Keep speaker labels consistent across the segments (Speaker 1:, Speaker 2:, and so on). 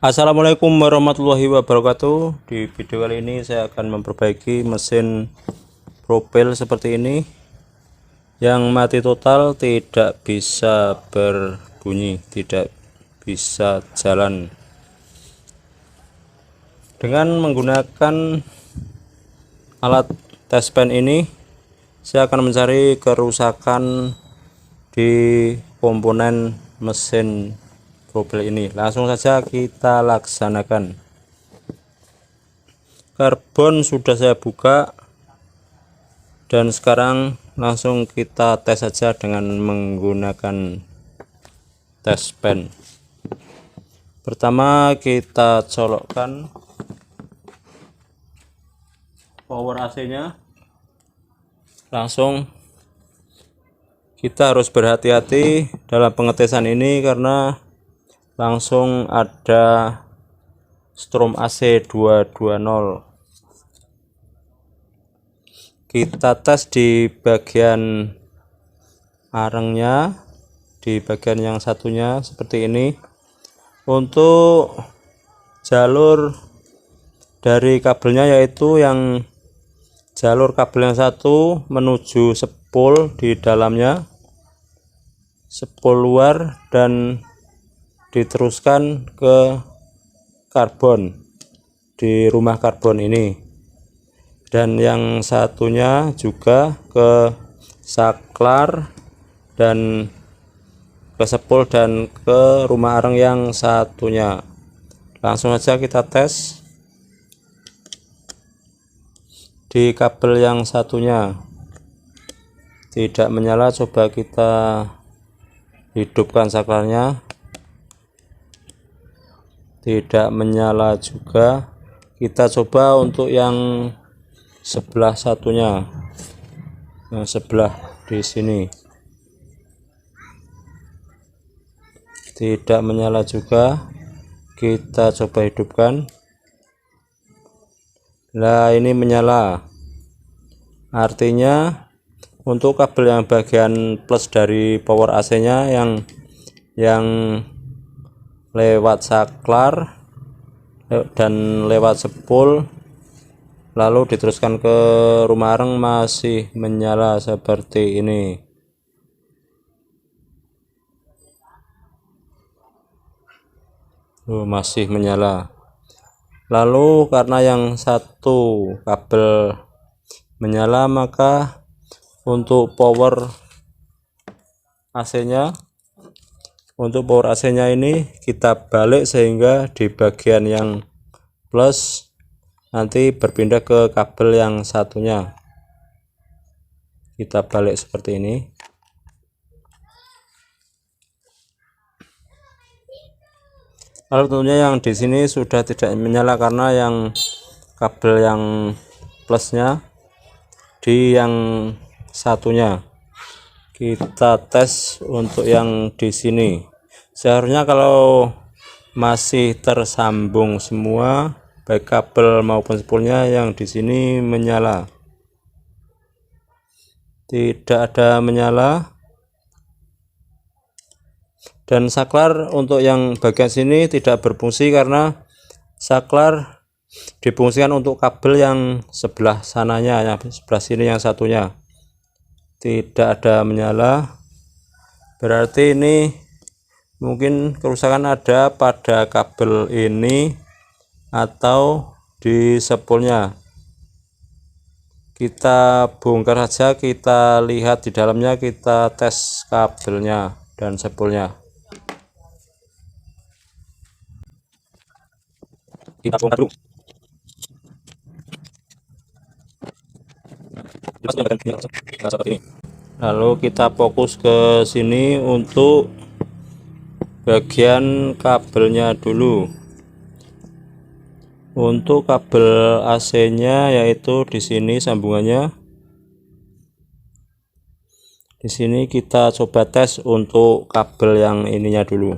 Speaker 1: Assalamualaikum warahmatullahi wabarakatuh. Di video kali ini saya akan memperbaiki mesin propel seperti ini yang mati total, tidak bisa berbunyi, tidak bisa jalan. Dengan menggunakan alat tes pen ini saya akan mencari kerusakan di komponen mesin propel ini. Langsung saja kita laksanakan. Karbon sudah saya buka dan sekarang langsung kita tes saja dengan menggunakan tes pen. Pertama kita colokkan power AC nya. Langsung kita harus berhati-hati dalam pengetesan ini karena langsung ada strom AC 220. Kita tes di bagian arengnya, di bagian yang satunya seperti ini. Untuk jalur dari kabelnya, yaitu yang jalur kabel yang satu menuju spool di dalamnya, spool luar, dan diteruskan ke karbon di rumah karbon ini, dan yang satunya juga ke saklar dan ke spool dan ke rumah areng yang satunya. Langsung saja kita tes di kabel yang satunya, tidak menyala. Coba kita hidupkan saklarnya, tidak menyala juga. Kita coba untuk yang sebelah satunya, yang sebelah di sini, tidak menyala juga. Kita coba hidupkan. Nah, ini menyala, artinya untuk kabel yang bagian plus dari power AC nya yang lewat saklar dan lewat spool lalu diteruskan ke rumah areng masih menyala seperti ini. Masih menyala. Lalu karena yang satu kabel menyala, maka untuk power AC nya ini kita balik sehingga di bagian yang plus nanti berpindah ke kabel yang satunya. Kita balik seperti ini. Lalu tentunya yang di sini sudah tidak menyala karena yang kabel yang plusnya di yang satunya. Kita tes untuk yang di sini. Seharusnya kalau masih tersambung semua, baik kabel maupun spoolnya, yang di sini menyala. Tidak ada menyala. Dan saklar untuk yang bagian sini tidak berfungsi karena saklar difungsikan untuk kabel yang sebelah sananya, yang sebelah sini yang satunya. Tidak ada menyala. Berarti ini mungkin kerusakan ada pada kabel ini atau di spoolnya. Kita bongkar saja, kita lihat di dalamnya, kita tes kabelnya dan spoolnya. Kita bongkar dulu. Lalu kita fokus ke sini untuk bagian kabelnya dulu. Untuk kabel AC nya, yaitu di sini sambungannya. Di sini kita coba tes untuk kabel yang ininya dulu.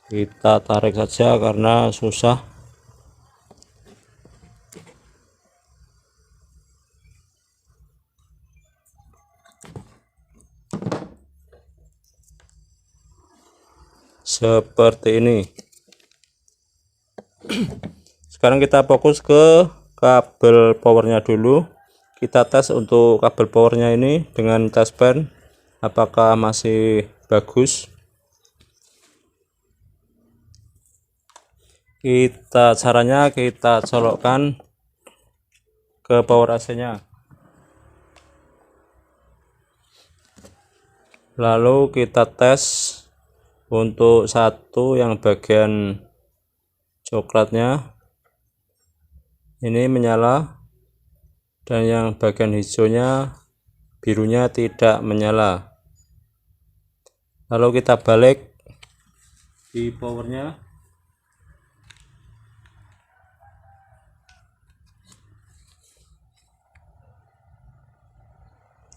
Speaker 1: Kita tarik saja karena susah. seperti ini. Sekarang kita fokus ke kabel powernya dulu. Kita tes untuk kabel powernya ini dengan taspen apakah masih bagus. Caranya kita colokkan ke power AC nya, lalu kita tes untuk satu yang bagian coklatnya ini menyala dan yang bagian hijaunya birunya tidak menyala. Lalu kita balik di powernya,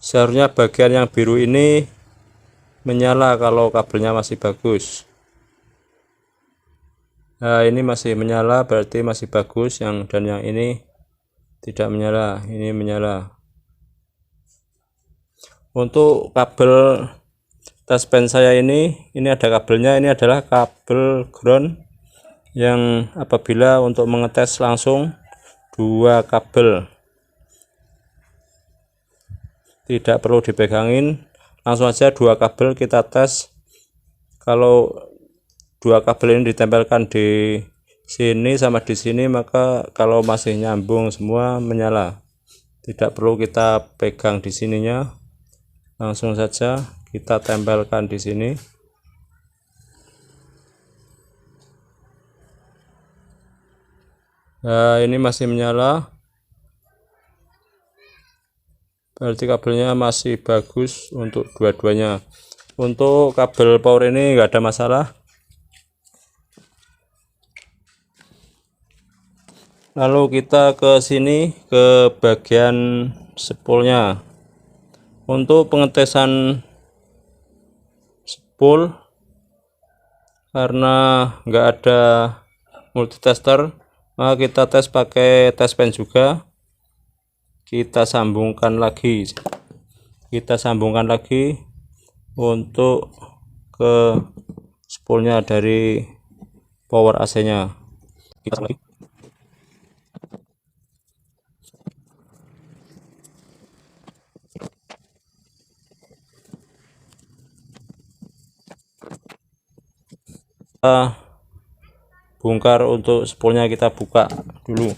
Speaker 1: seharusnya bagian yang biru ini menyala kalau kabelnya masih bagus. Nah, ini masih menyala, berarti masih bagus. Dan yang ini tidak menyala, ini menyala. Untuk kabel taspen saya ini ada kabelnya. Ini adalah kabel ground yang apabila untuk mengetes langsung dua kabel, tidak perlu dipegangin, langsung aja dua kabel kita tes. Kalau dua kabel ini ditempelkan di sini sama di sini, maka kalau masih nyambung semua menyala, tidak perlu kita pegang di sininya, langsung saja kita tempelkan di sini. Nah, ini masih menyala, berarti kabelnya masih bagus untuk dua-duanya. Untuk kabel power ini enggak ada masalah. Lalu kita ke sini ke bagian spoolnya. Untuk pengetesan spool, karena enggak ada multitester, maka kita tes pakai taspen juga. Kita sambungkan lagi untuk ke spoolnya dari power AC nya. Kita sambung lagi. Bongkar untuk spoolnya, kita buka dulu.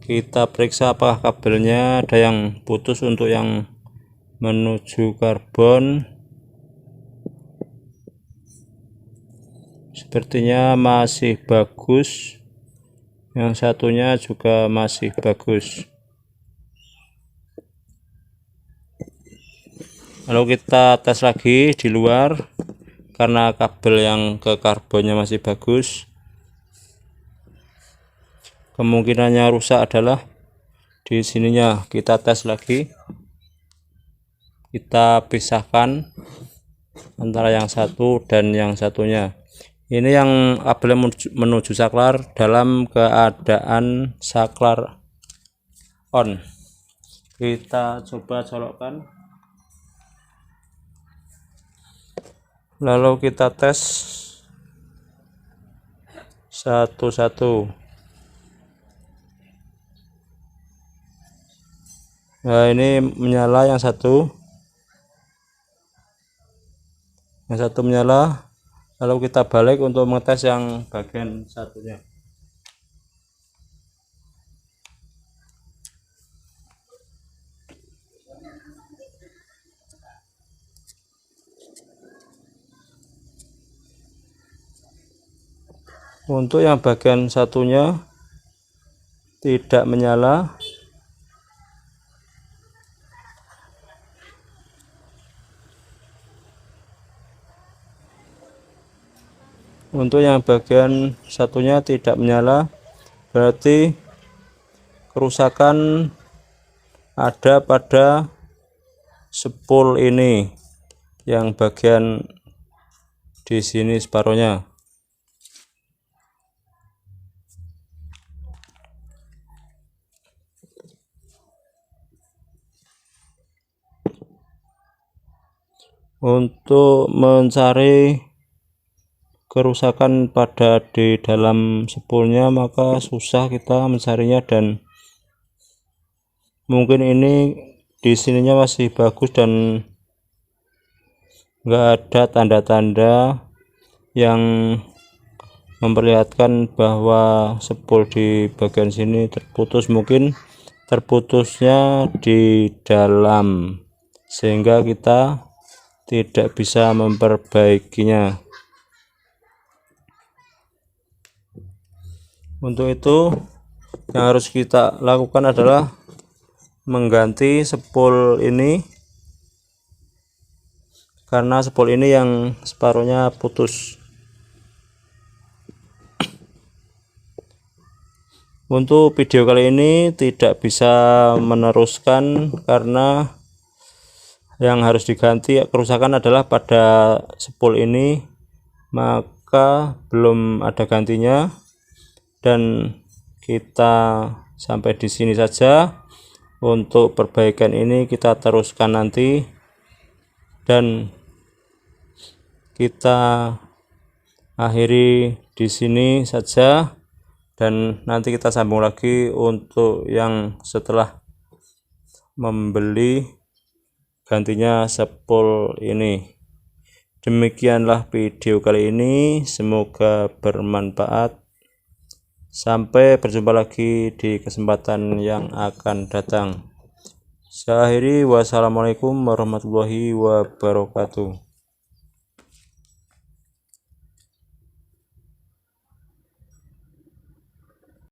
Speaker 1: Kita periksa apakah kabelnya ada yang putus untuk yang menuju karbon. Sepertinya masih bagus, yang satunya juga masih bagus. Lalu kita tes lagi di luar, karena kabel yang ke karbonnya masih bagus. Kemungkinannya rusak adalah di sininya. Kita tes lagi, kita pisahkan antara yang satu dan yang satunya. Ini yang kabel menuju saklar dalam keadaan saklar on. Kita coba colokkan, lalu kita tes satu-satu. Nah, ini menyala, yang satu menyala. Lalu kita balik untuk mengetes yang bagian satunya. Untuk yang bagian satunya tidak menyala. Untuk yang bagian satunya tidak menyala, berarti kerusakan ada pada spool ini, yang bagian di sini separuhnya. Untuk mencari kerusakan pada di dalam spoolnya maka susah kita mencarinya, dan mungkin ini di sininya masih bagus dan enggak ada tanda-tanda yang memperlihatkan bahwa spool di bagian sini terputus. Mungkin terputusnya di dalam sehingga kita tidak bisa memperbaikinya. Untuk itu yang harus kita lakukan adalah mengganti spool ini, karena spool ini yang separuhnya putus. Untuk video kali ini tidak bisa meneruskan karena yang harus diganti kerusakan adalah pada spool ini, maka belum ada gantinya, dan kita sampai di sini saja. Untuk perbaikan ini kita teruskan nanti, dan kita akhiri di sini saja, dan nanti kita sambung lagi untuk yang setelah membeli gantinya spool ini. Demikianlah video kali ini, semoga bermanfaat. Sampai berjumpa lagi di kesempatan yang akan datang. Saya akhiri, wassalamualaikum warahmatullahi wabarakatuh.